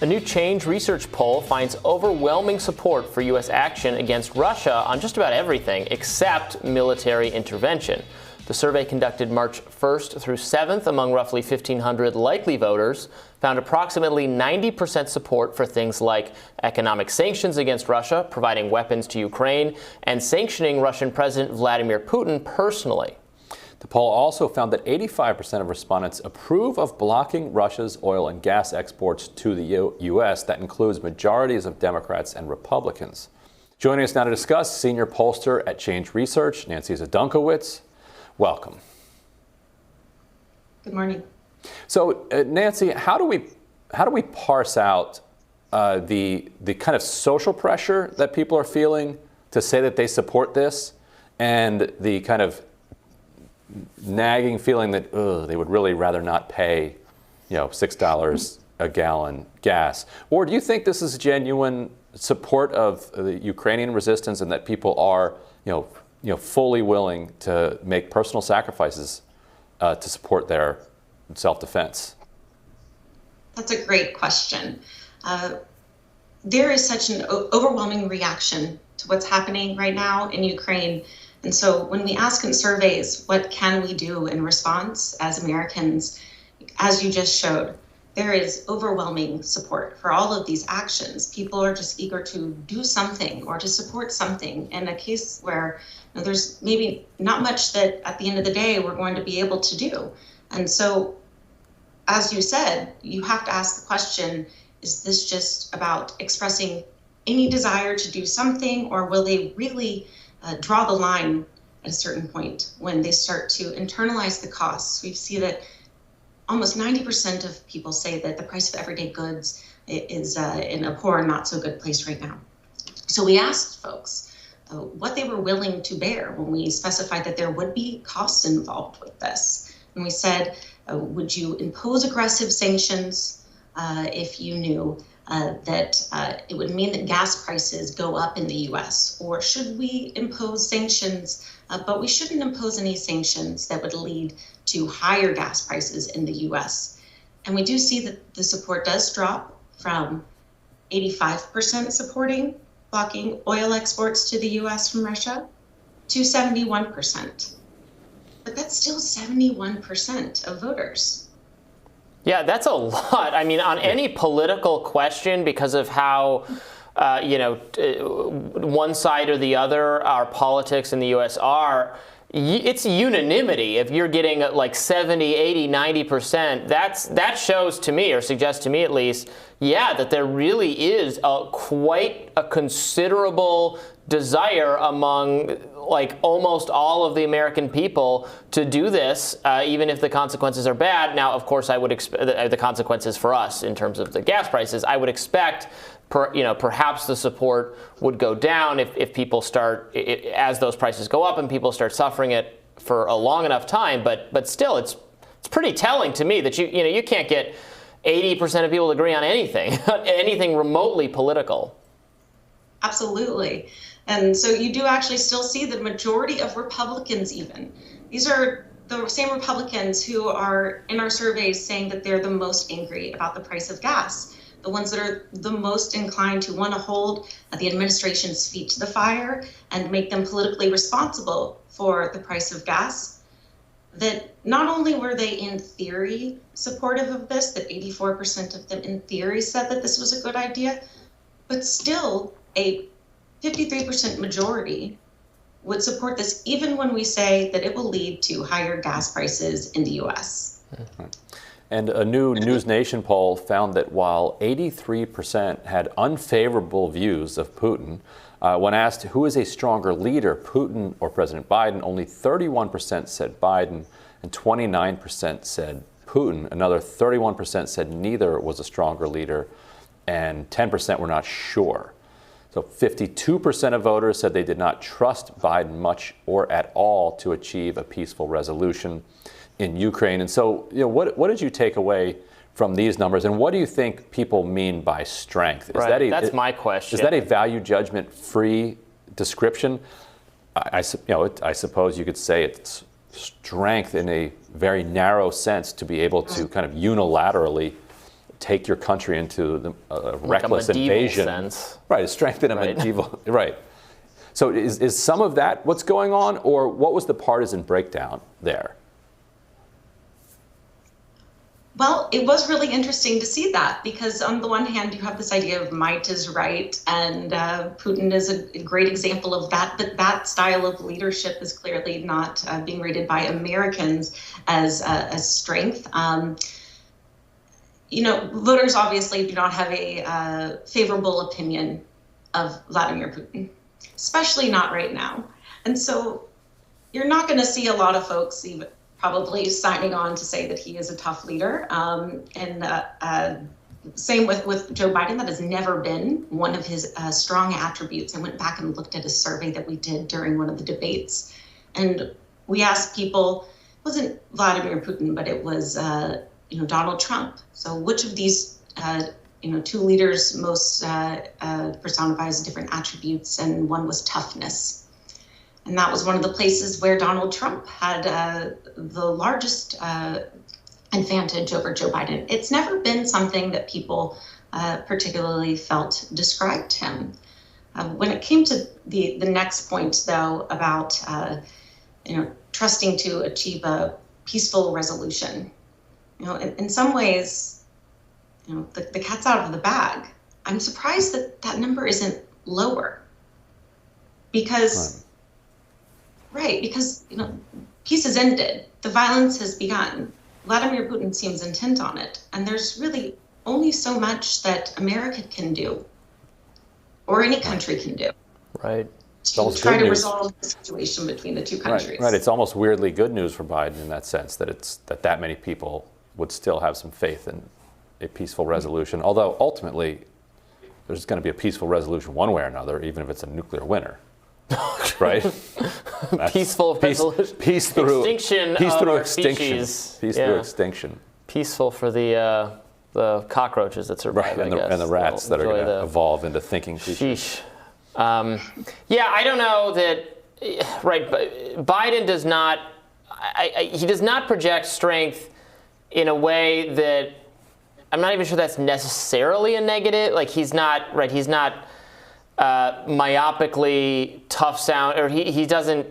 A new Change research poll finds overwhelming support for U.S. action against Russia on just about everything except military intervention. The survey conducted March 1st through 7th among roughly 1,500 likely voters found approximately 90% support for things like economic sanctions against Russia, providing weapons to Ukraine, and sanctioning Russian President Vladimir Putin personally. The poll also found that 85% of respondents approve of blocking Russia's oil and gas exports to the U.S. That includes majorities of Democrats and Republicans. Joining us now to discuss, senior pollster at Change Research, Nancy Zdunkewicz. Welcome. Good morning. So, Nancy, how do we parse out the kind of social pressure that people are feeling to say that they support this, and the kind of nagging feeling that they would really rather not pay, $6 a gallon gas? Or do you think this is genuine support of the Ukrainian resistance, and that people are, fully willing to make personal sacrifices to support their self-defense? That's a great question. There is such an overwhelming reaction to what's happening right now in Ukraine. And so when we ask in surveys, what can we do in response as Americans, as you just showed, there is overwhelming support for all of these actions. People are just eager to do something or to support something in a case where there's maybe not much that at the end of the day we're going to be able to do. And so, as you said, you have to ask the question, is this just about expressing any desire to do something, or will they really draw the line at a certain point when they start to internalize the costs? We see that almost 90% of people say that the price of everyday goods is in a poor and not so good place right now. So we asked folks what they were willing to bear when we specified that there would be costs involved with this. And we said, would you impose aggressive sanctions if you knew that it would mean that gas prices go up in the U.S.? Or should we impose sanctions, but we shouldn't impose any sanctions that would lead to higher gas prices in the U.S.? And we do see that the support does drop from 85% supporting blocking oil exports to the U.S. from Russia to 71%. But that's still 71% of voters. Yeah, that's a lot. I mean, on any political question, because of how, one side or the other, our politics in the U.S. are, it's unanimity. If you're getting like 70, 80, 90%, that shows to me, or suggests to me at least, that there really is quite a considerable desire among like almost all of the American people to do this, even if the consequences are bad. Now, of course, I would expect the consequences for us in terms of the gas prices. I would expect, perhaps the support would go down if people start, as those prices go up and people start suffering it for a long enough time. But still, it's pretty telling to me that you can't get 80% of people to agree on anything, anything remotely political. Absolutely. And so you do actually still see the majority of Republicans even. These are the same Republicans who are in our surveys saying that they're the most angry about the price of gas, the ones that are the most inclined to want to hold the administration's feet to the fire and make them politically responsible for the price of gas. That not only were they in theory supportive of this, that 84% of them in theory said that this was a good idea, but still a 53% majority would support this, even when we say that it will lead to higher gas prices in the U.S. Mm-hmm. And a new News Nation poll found that while 83% had unfavorable views of Putin, when asked who is a stronger leader, Putin or President Biden, only 31% said Biden and 29% said Putin. Another 31% said neither was a stronger leader, and 10% were not sure. So 52% of voters said they did not trust Biden much or at all to achieve a peaceful resolution in Ukraine. And so, what did you take away from these numbers, and what do you think people mean by strength? That's my question. Is that a value judgment-free description? I suppose you could say it's strength in a very narrow sense to be able to kind of unilaterally take your country into a Like reckless a medieval invasion. sense. Right, strengthen a medieval. Right. So is some of that what's going on, or what was the partisan breakdown there? Well, it was really interesting to see that, because on the one hand, you have this idea of might is right, and Putin is a great example of that, but that style of leadership is clearly not being rated by Americans as strength. Voters obviously do not have a favorable opinion of Vladimir Putin, especially not right now. And so you're not going to see a lot of folks even probably signing on to say that he is a tough leader. Same with Joe Biden. That has never been one of his strong attributes. I went back and looked at a survey that we did during one of the debates. And we asked people, it wasn't Vladimir Putin, but it was Donald Trump. So which of these two leaders most personifies different attributes? And one was toughness. And that was one of the places where Donald Trump had the largest advantage over Joe Biden. It's never been something that people particularly felt described him. When it came to the next point, though, about trusting to achieve a peaceful resolution, in some ways, the cat's out of the bag. I'm surprised that number isn't lower, because. Right, because peace has ended. The violence has begun. Vladimir Putin seems intent on it. And there's really only so much that America can do, or any country can do, right, to try to resolve the situation between the two countries. Right. It's almost weirdly good news for Biden in that sense, that many people would still have some faith in a peaceful resolution. Although ultimately, there's going to be a peaceful resolution one way or another, even if it's a nuclear winter. Right? Peaceful resolution. Peace through extinction. Peace of through our extinction. Species. Peace through extinction. Peaceful for the cockroaches that survive, right, and the rats that are going to evolve into thinking creatures. I don't know that. Right, Biden does not. He does not project strength in a way that I'm not even sure that's necessarily a negative. Like he's not right. He's not. Myopically tough sound, or he doesn't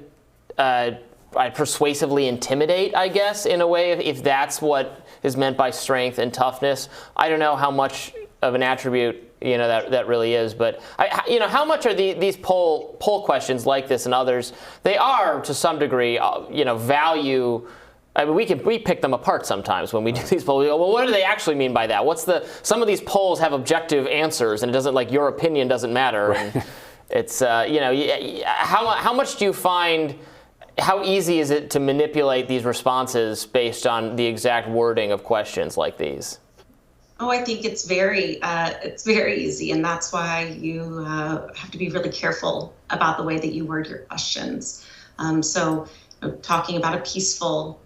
persuasively intimidate, I guess, in a way, if that's what is meant by strength and toughness. I don't know how much of an attribute that really is, but how much are these poll questions like this and others? They are to some degree, value. I mean, we pick them apart sometimes when we do these polls. We go, well, what do they actually mean by that? Some of these polls have objective answers, and it doesn't, like, your opinion doesn't matter. Right. And it's, how much do you find, how easy is it to manipulate these responses based on the exact wording of questions like these? Oh, I think it's very easy, and that's why you have to be really careful about the way that you word your questions. Talking about a peaceful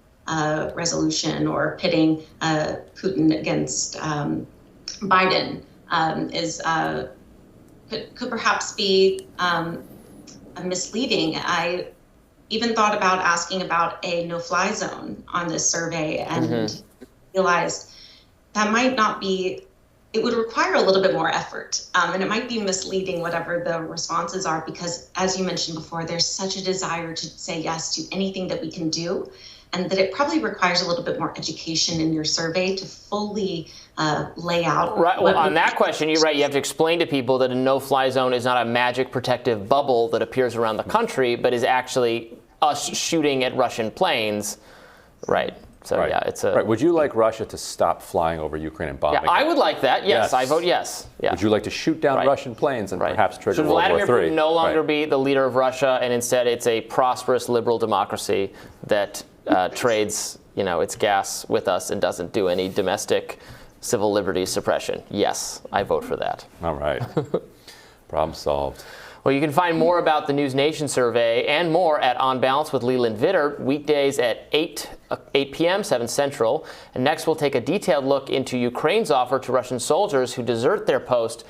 resolution or pitting Putin against Biden could perhaps be misleading. I even thought about asking about a no-fly zone on this survey and realized that might not be. It would require a little bit more effort, and it might be misleading whatever the responses are, because, as you mentioned before, there's such a desire to say yes to anything that we can do, and that it probably requires a little bit more education in your survey to fully lay out. Right. Well, on that question, you're right. You have to explain to people that a no-fly zone is not a magic protective bubble that appears around the country, but is actually us shooting at Russian planes. Right. So, right. It's a... Right. Would you like Russia to stop flying over Ukraine and bombing? Yeah, I would like that. Yes, I vote yes. Yeah. Would you like to shoot down Russian planes and perhaps trigger World War III? Should Vladimir Putin no longer be the leader of Russia, and instead it's a prosperous liberal democracy that trades, its gas with us and doesn't do any domestic civil liberties suppression? Yes, I vote for that. All right. Problem solved. Well, you can find more about the News Nation survey and more at On Balance with Leland Vitter, weekdays at 8 p.m., 7 Central. And next, we'll take a detailed look into Ukraine's offer to Russian soldiers who desert their post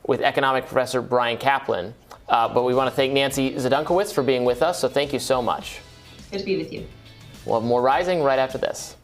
with economic professor Brian Kaplan. But we want to thank Nancy Zdunkewicz for being with us, so thank you so much. Good to be with you. We'll have more Rising right after this.